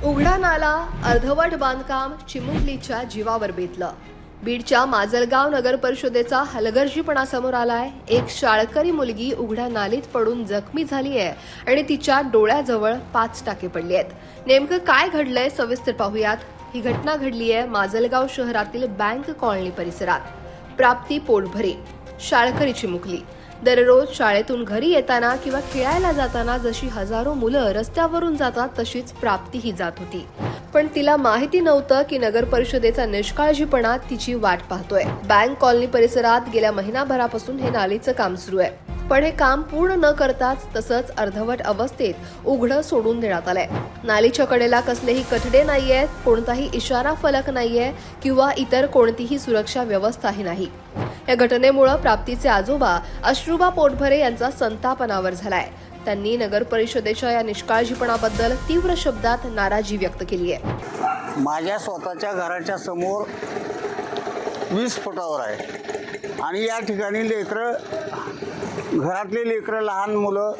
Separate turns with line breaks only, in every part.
उघडा नाला, अर्धवट बांधकाम चिमुकलीच्या जीवावर बेतलं. बीडच्या माजलगाव नगर परिषदेचा हलगर्जीपणा समोर आलाय. एक शाळकरी मुलगी उघड्या नालीत पडून जखमी झाली आहे आणि तिच्या डोळ्याजवळ 5 टाके पडले आहेत. नेमकं काय घडलंय सविस्तर पाहूयात. ही घटना घडली आहे माजलगाव शहरातील बँक कॉलनी परिसरात. प्राप्ती पोटभरे, शाळकरी चिमुकली दररोज शाळेतून घरी येताना किंवा खेळायला जाताना जशी हजारो मुलं रस्त्यावरून जातात तशीच प्राप्तीही जात होती. पण तिला माहिती नव्हतं की नगर परिषदेचा निष्काळजीपणा तिची वाट पाहतोय. बँक कॉलनी परिसरात गेल्या महिनाभरापासून हे नालीचं काम सुरू आहे. पण हे काम पूर्ण न करताच तसंच अर्धवट अवस्थेत उघडं सोडून देण्यात आलंय. नालीच्या कडेला कसलेही कठडे नाहीयेत, कोणताही इशारा फलक नाहीये किंवा इतर कोणतीही सुरक्षा व्यवस्थाही नाही. या घटनेमुळे प्राप्तीचे आजोबा अश्रुबा पोटभरे यांचा संताप अनावर झालाय. त्यांनी नगर परिषदेच्या या निष्काळजीपणाबद्दल तीव्र शब्दात नाराजी व्यक्त केली आहे.
माझ्या स्वतःच्या घराच्या समोर 20 फुटावर आहे आणि या ठिकाणी घरातले लेकरं लहान मुलं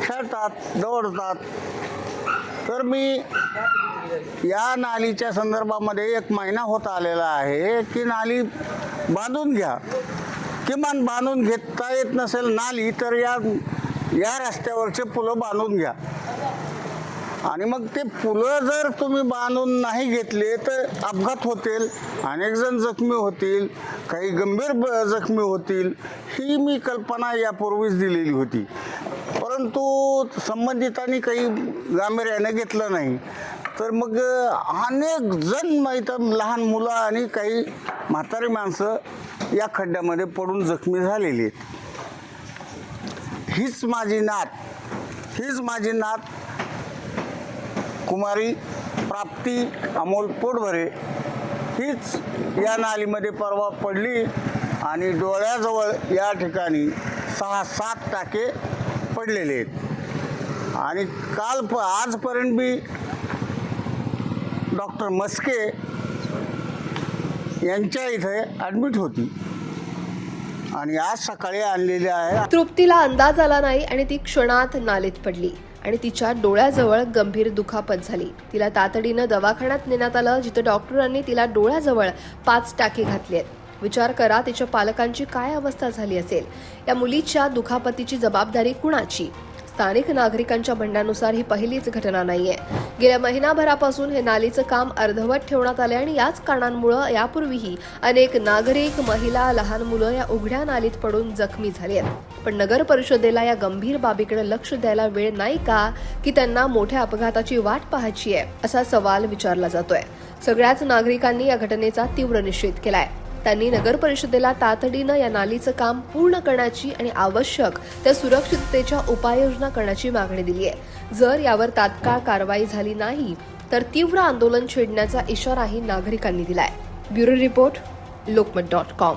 खेळतात, दौडतात. तर मी या नालीच्या संदर्भामध्ये 1 महिना होत आलेला आहे की नाली बांधून घ्या. किमान बांधून घेता येत नसेल नाली तर या रस्त्यावरचे पुलं बांधून घ्या. आणि मग ते पुलं जर तुम्ही बांधून नाही घेतले तर अपघात होतील, अनेक जण जखमी होतील, काही गंभीर जखमी होतील. ही मी कल्पना यापूर्वीच दिलेली होती, परंतु संबंधितांनी काही गांभीर्याने घेतलं नाही. तर मग अनेक जण इथं लहान मुलं आणि काही म्हातारी माणसं या खड्ड्यामध्ये पडून जखमी झालेली आहेत. हीच माझी नात कुमारी प्राप्ती अमोल पोटभरे हीच या नालीमध्ये परवा पडली आणि डोळ्याजवळ या ठिकाणी 6-7 टाके पडलेले आहेत. आणि आजपर्यंत मी डॉक्टर मस्के यांच्या इथे ॲडमिट होती आणि आज सकाळी आणलेली आहे.
तृप्तीला अंदाज आला नाही आणि ती क्षणात नालीत पडली आणि तिच्या डोळ्याजवळ गंभीर दुखापत झाली. तिला तातडीनं दवाखान्यात नेण्यात आलं, जिथे डॉक्टरांनी तिला डोळ्याजवळ 5 टाके घातलेत. विचार करा तिच्या पालकांची काय अवस्था झाली असेल. या मुलीच्या दुखापतीची जबाबदारी कुणाची? स्थानिक नागरिकांच्या म्हणण्यानुसार ही पहिलीच घटना नाहीये. गेल्या महिनाभरापासून हे नालीचं काम अर्धवट ठेवण्यात आले आणि याच कारणांमुळे यापूर्वीही अनेक नागरिक, महिला, लहान मुलं या उघड्या नालीत पडून जखमी झाली आहेत. पण नगर परिषदेला या गंभीर बाबीकडे लक्ष द्यायला वेळ नाही का, की त्यांना मोठ्या अपघाताची वाट पाहायची आहे, असा सवाल विचारला जातोय. सगळ्याच नागरिकांनी या घटनेचा तीव्र निषेध केलाय. त्यांनी नगर परिषदेला तातडीनं या नालीचं काम पूर्ण करण्याची आणि आवश्यक त्या सुरक्षिततेच्या उपाययोजना करण्याची मागणी दिली आहे. जर यावर तात्काळ कारवाई झाली नाही तर तीव्र आंदोलन छेडण्याचा इशाराही नागरिकांनी दिलाय. Bureau report, लोकमत.com.